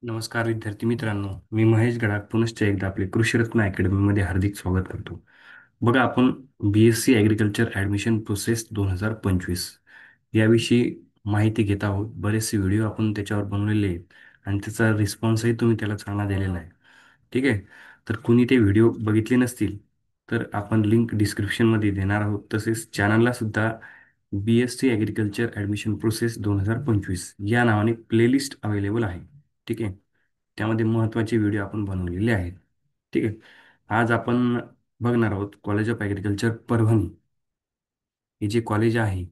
नमस्कार विद्यार्थी मित्रांनो, मी महेश गडाख पुनश्च एकदा आपले कृषीरत्न अकॅडमीमध्ये हार्दिक स्वागत करतो. बघा, आपण BSc ॲग्रिकल्चर ॲडमिशन प्रोसेस 2025 याविषयी माहिती घेत आहोत. बरेचसे व्हिडिओ आपण त्याच्यावर बनवलेले आहेत आणि त्याचा रिस्पॉन्सही तुम्ही त्याला चांगला दिलेला आहे. ठीक आहे. तर कुणी ते व्हिडिओ बघितले नसतील तर आपण लिंक डिस्क्रिप्शनमध्ये देणार आहोत. तसेच चॅनलला सुद्धा BSc ॲग्रिकल्चर ॲडमिशन प्रोसेस 2025 या नावाने प्लेलिस्ट अवेलेबल आहे. ठीक आहे. त्यामध्ये महत्त्वाचे व्हिडिओ आपण बनवलेले आहेत. ठीक आहे. आज आपण बघणार आहोत कॉलेज ऑफ ॲग्रिकल्चर परभणी हे जे कॉलेज आहे,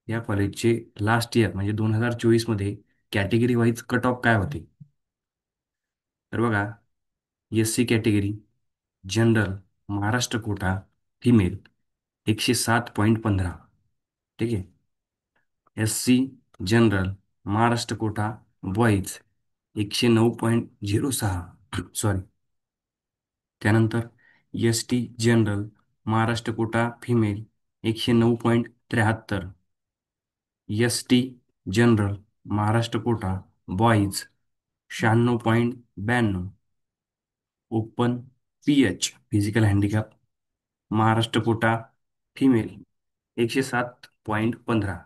या कॉलेजचे लास्ट इयर म्हणजे 2024 मध्ये कॅटेगरी वाईज कट ऑफ काय होते. तर बघा, SC category general Maharashtra quota female 107.15. ठीक आहे. SC general Maharashtra quota boys 109.06. Sorry. त्यानंतर ST general Maharashtra quota female 109.73. ST general Maharashtra quota boys 96.92. Open PH physical handicap Maharashtra quota female 107.15.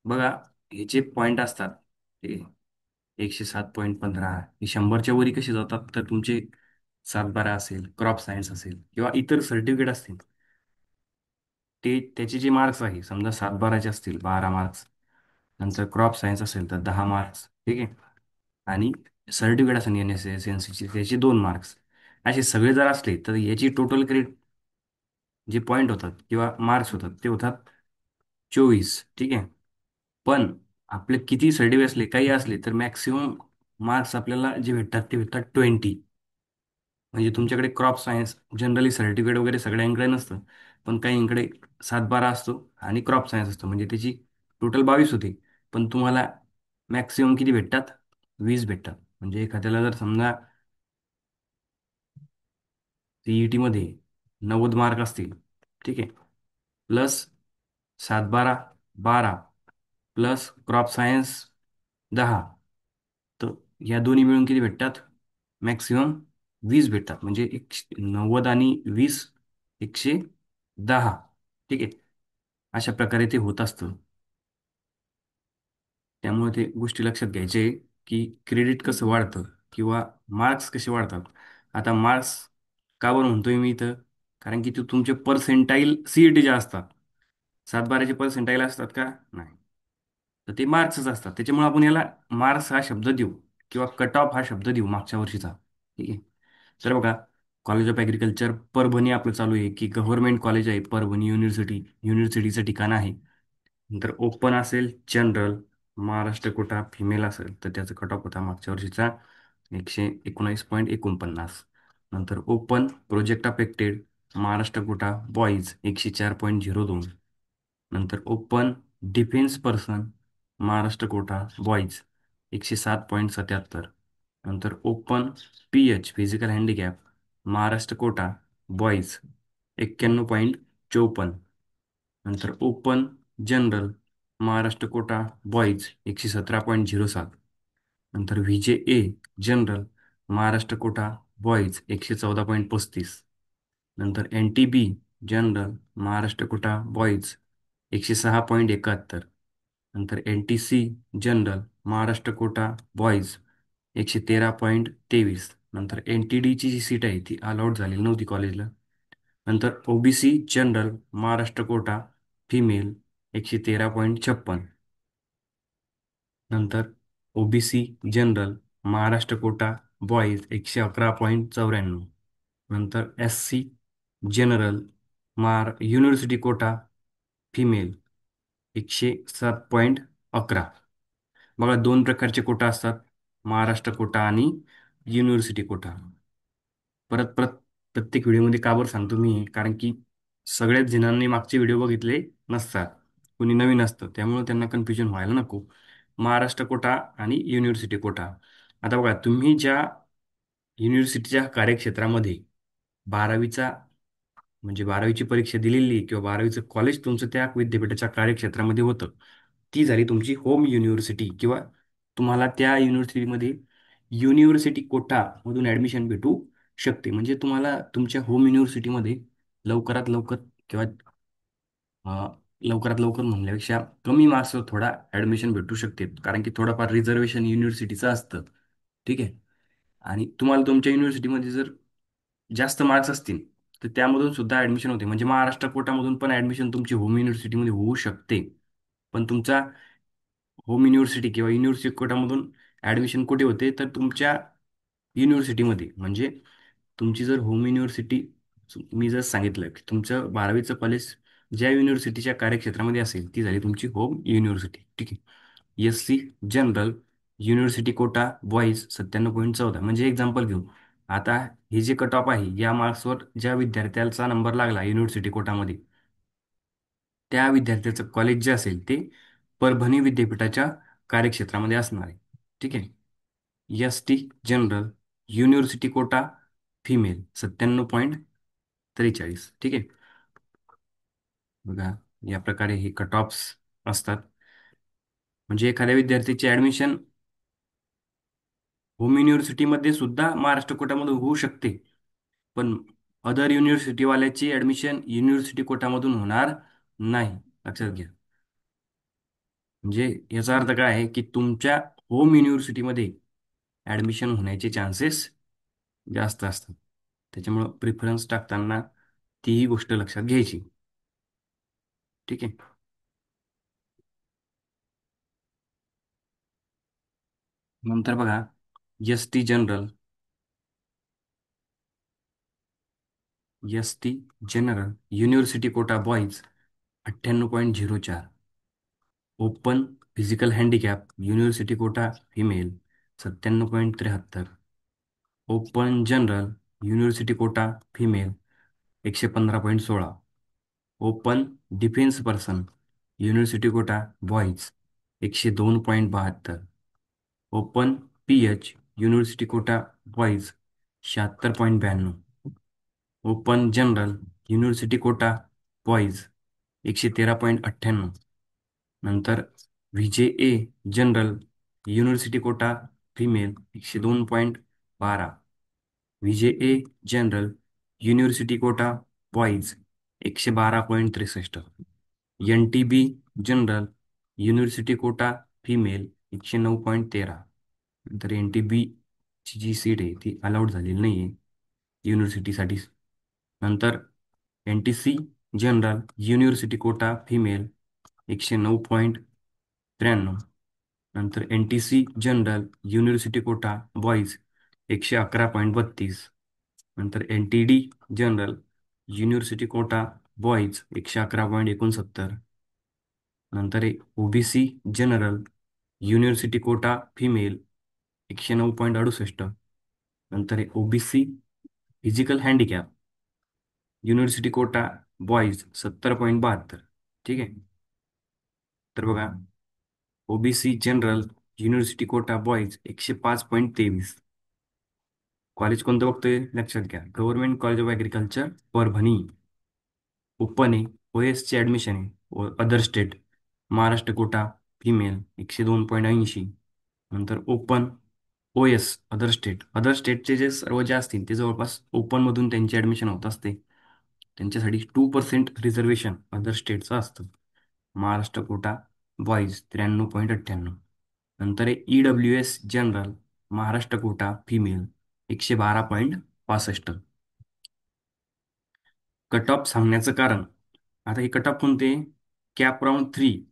बघा, हे जे पॉईंट असतात ते 107.15 हे 100च्या वरी कसे जातात, तर तुमचे 7/12 असेल, क्रॉप सायन्स असेल किंवा इतर सर्टिफिकेट असतील, ते त्याचे जे मार्क्स आहे, समजा 7/12चे असतील 12 मार्क्स, नंतर क्रॉप सायन्स असेल तर 10 मार्क्स. ठीक आहे. आणि सर्टिफिकेट असेल NSS NCचे त्याचे 2 मार्क्स. असे सगळे जर असले तर याची टोटल क्रेडिट जे पॉईंट होतात किंवा मार्क्स होतात ते होतात 24. ठीक आहे. पण आपले किती सर्टिफिकेट असले काही असले तर मॅक्सिमम मार्क्स आपल्याला जे भेटतात ते भेटतात 20. म्हणजे तुमच्याकडे क्रॉप सायन्स जनरली सर्टिफिकेट वगैरे सगळ्यांकडे नसतं, पण काहींकडे 7/12 असतो आणि क्रॉप सायन्स असतो, म्हणजे त्याची टोटल 22 होते. पण तुम्हाला मॅक्सिमम किती भेटतात? 20 भेटतात. म्हणजे एखाद्याला जर समजा CET मध्ये 90 मार्क असतील, ठीक आहे, प्लस 7/12 12 प्लस क्रॉप सायन्स 10, तर या दोन्ही मिळून किती भेटतात? मॅक्सिमम 20 भेटतात. म्हणजे 90 आणि 20 110. ठीक आहे. अशा प्रकारे ते होत असतं. त्यामुळे ते गोष्टी लक्षात घ्यायचे की क्रेडिट कसं वाढतं किंवा मार्क्स कसे वाढतात. आता मार्क्स का बरं म्हणतोय मी इथं? कारण की ते तुमचे पर्सेंटाईल CETचे असतात. 7/12चे पर्सेंटाईल असतात का? नाही. तर ते मार्क्सच असतात. त्याच्यामुळे आपण याला मार्क्स हा शब्द देऊ किंवा कट ऑफ हा शब्द देऊ मागच्या वर्षीचा. ठीक आहे. तर बघा, कॉलेज ऑफ ॲग्रिकल्चर परभणी आपलं चालू आहे की गव्हर्नमेंट कॉलेज आहे. परभणी युनिव्हर्सिटीचं ठिकाण आहे. नंतर ओपन असेल जनरल महाराष्ट्र कोटा फिमेल असेल तर त्याचा कट ऑफ होता मागच्या वर्षीचा 119.49. नंतर open project affected Maharashtra quota boys 104.02. नंतर open defence person Maharashtra quota boys 107.77. नंतर open PH physical handicap Maharashtra quota boys 91.54. नंतर open general Maharashtra quota boys 117.07. नंतर VJA general Maharashtra quota boys 114.35. नंतर NTB general Maharashtra quota boys 106.71. नंतर NTC general Maharashtra quota boys 113.23. नंतर NTDची जी seat आहे ती allowed झालेली नव्हती कॉलेजला. नंतर OBC general Maharashtra quota female 113.56. नंतर OBC general Maharashtra quota boys 111.94. नंतर SC general university quota female 107.11. बघा, दोन प्रकारचे कोटा असतात, महाराष्ट्र कोटा आणि युनिव्हर्सिटी कोटा. परत परत प्रत्येक व्हिडिओमध्ये का बरं सांगतो मी? कारण की सगळ्याच जणांनी मागचे व्हिडिओ बघितले नसतात, कोणी नवीन असतं, त्यामुळे त्यांना कन्फ्युजन व्हायला नको. महाराष्ट्र कोटा आणि युनिव्हर्सिटी कोटा. आता बघा, तुम्ही ज्या युनिव्हर्सिटीच्या कार्यक्षेत्रामध्ये 12वीचा म्हणजे 12वीची परीक्षा दिलेली किंवा 12वीचं कॉलेज तुमचं त्या विद्यापीठाच्या कार्यक्षेत्रामध्ये होतं, ती झाली तुमची होम युनिव्हर्सिटी किंवा तुम्हाला त्या युनिव्हर्सिटीमध्ये युनिव्हर्सिटी कोटा मधून ऍडमिशन भेटू शकते. म्हणजे तुम्हाला तुमच्या होम युनिव्हर्सिटीमध्ये लवकरात लवकर किंवा लवकरात लवकर म्हणल्यापेक्षा कमी मार्क्सवर थोडा ऍडमिशन भेटू शकते, कारण की थोडंफार रिझर्वेशन युनिव्हर्सिटीचं असतं. ठीक आहे. आणि तुम्हाला तुमच्या युनिव्हर्सिटीमध्ये जर जास्त मार्क्स असतील तर त्यामधून सुद्धा ऍडमिशन होते. म्हणजे महाराष्ट्र कोटामधून पण ऍडमिशन तुमची होम युनिव्हर्सिटीमध्ये होऊ शकते. पण तुमचा होम युनिव्हर्सिटी किंवा युनिव्हर्सिटी कोटामधून ऍडमिशन कुठे होते, तर तुमच्या युनिव्हर्सिटीमध्ये. म्हणजे तुमची जर होम युनिव्हर्सिटी, मी जर सांगितलं की तुमचं 12वीचं कॉलेज ज्या युनिव्हर्सिटीच्या कार्यक्षेत्रामध्ये असेल ती झाली तुमची होम युनिव्हर्सिटी. ठीक आहे. SC general university quota boys 97.14. म्हणजे एक्झाम्पल घेऊ, आता हे जे कट ऑफ आहे या मार्क्सवर ज्या विद्यार्थ्याचा नंबर लागला युनिव्हर्सिटी कोटामध्ये, त्या विद्यार्थ्याचं कॉलेज जे असेल ते परभणी विद्यापीठाच्या कार्यक्षेत्रामध्ये असणार आहे. ठीक आहे. ST general university quota female 97.43. ठीक आहे. बघा, या प्रकारे हे कट ऑफ्स असतात. म्हणजे एखाद्या विद्यार्थ्याची ऍडमिशन होम युनिव्हर्सिटीमध्ये सुद्धा महाराष्ट्र कोटामधून होऊ शकते, पण अदर युनिव्हर्सिटीवाल्याची ऍडमिशन युनिव्हर्सिटी कोटामधून होणार नाही. लक्षात घ्या. म्हणजे याचा अर्थ काय आहे की तुमच्या होम युनिव्हर्सिटीमध्ये ऍडमिशन होण्याचे चान्सेस जास्त असतात. त्याच्यामुळं प्रिफरन्स टाकताना तीही गोष्ट लक्षात घ्यायची. ठीक आहे. नंतर बघा, ST general university quota boys 98.04. Open physical handicap university quota female 97.73. Open general university quota female 115.16. Open defence person university quota boys 102.72. Open PH university quota boys 76.92. Open general university quota boys 113.98. नंतर VJA general university quota female 102.12. VJA general university quota boys 112.63. NTB general university quota female 109.13. नंतर NTB ची जी seat आहे ती allowed झालेली नाही आहे युनिव्हर्सिटीसाठी. नंतर NTC general university quota female 109.93. नंतर NTC general university quota boys 111.32. नंतर NTD general university quota boys 111.69. नंतर OBC general university quota female 109.68. नंतर OBC physical handicap university quota boys 70.72. ठीक आहे. तर बघा, OBC general university quota boys 105.23. College कोणतं बघतोय लक्षात घ्या, government college of agriculture Parbhani. Open आहे, OS चे ॲडमिशन आहे. Other state Maharashtra quota female 102.80. नंतर ओपन OS अदर स्टेटचे जे सर्व जे असतील ते जवळपास ओपनमधून त्यांची ॲडमिशन होत असते. त्यांच्यासाठी 2% रिझर्वेशन अदर स्टेटचं असतं. Maharashtra quota boys 93.98. नंतर आहे EWS general Maharashtra quota female 112.65. Cut off सांगण्याचं कारण, आता हे कट ऑफ कोणते, कॅप राऊंड 3.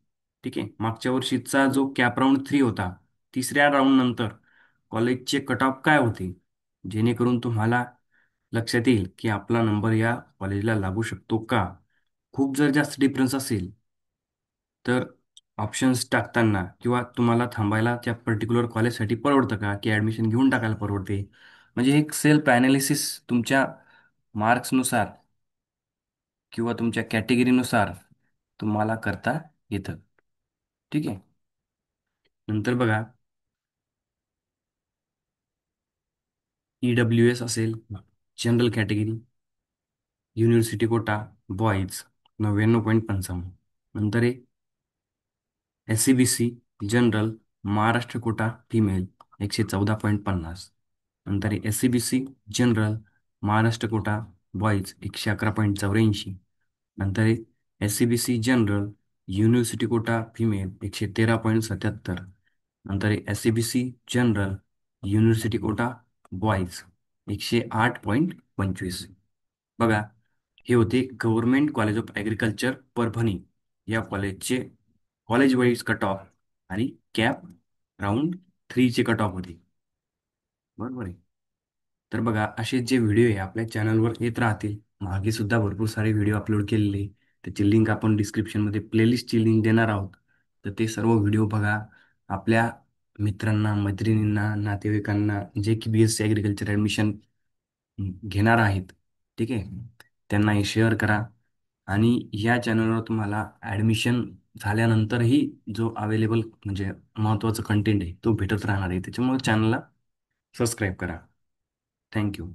ठीक आहे. मागच्या वर्षीचा जो कॅप राऊंड 3 होता, तिसऱ्या राऊंड नंतर कॉलेजचे कट ऑफ काय होते, जेणेकरून तुम्हाला लक्षात येईल की आपला नंबर या कॉलेजला लागू शकतो का. खूप जर जास्त डिफरन्स असेल तर ऑप्शन्स टाकताना किंवा तुम्हाला थांबायला त्या पर्टिक्युलर कॉलेजसाठी परवडतं का, की ॲडमिशन घेऊन टाकायला परवडते. म्हणजे एक सेल्फ ॲनालिसिस तुमच्या मार्क्सनुसार किंवा तुमच्या कॅटेगरीनुसार तुम्हाला करता येतं. ठीक आहे. नंतर बघा, EWS असेल general category university quota boys 99.55. नंतर SCBC general Maharashtra quota female 114.50. नंतर S C B C general Maharashtra quota boys 111.84. नंतर S C B C general university quota female 113.77. नंतर S C B C general university quota boys 108.25. बघा, हे होते government college of agriculture Parbhani या कॉलेजचे college wise cut off आणि CAP round 3चे cut off होते. बरोबर आहे. तर बघा, असे जे व्हिडिओ आहे आपल्या चॅनलवर येत राहतील. मागे सुद्धा भरपूर सारे व्हिडिओ अपलोड केलेले आहे. त्याची लिंक आपण डिस्क्रिप्शनमध्ये प्लेलिस्टची लिंक देणार आहोत. तर ते सर्व व्हिडिओ बघा. आपल्या मित्रांना, मैत्रिणींना, नातेवाईकांना जे की BSc ॲग्रिकल्चर ॲडमिशन घेणार आहेत, ठीक आहे, त्यांना हे शेअर करा. आणि या चॅनलवर तुम्हाला ॲडमिशन झाल्यानंतरही जो अवेलेबल म्हणजे महत्त्वाचं कंटेंट आहे तो भेटत राहणार आहे. त्याच्यामुळे चॅनलला सबस्क्राईब करा. थँक्यू.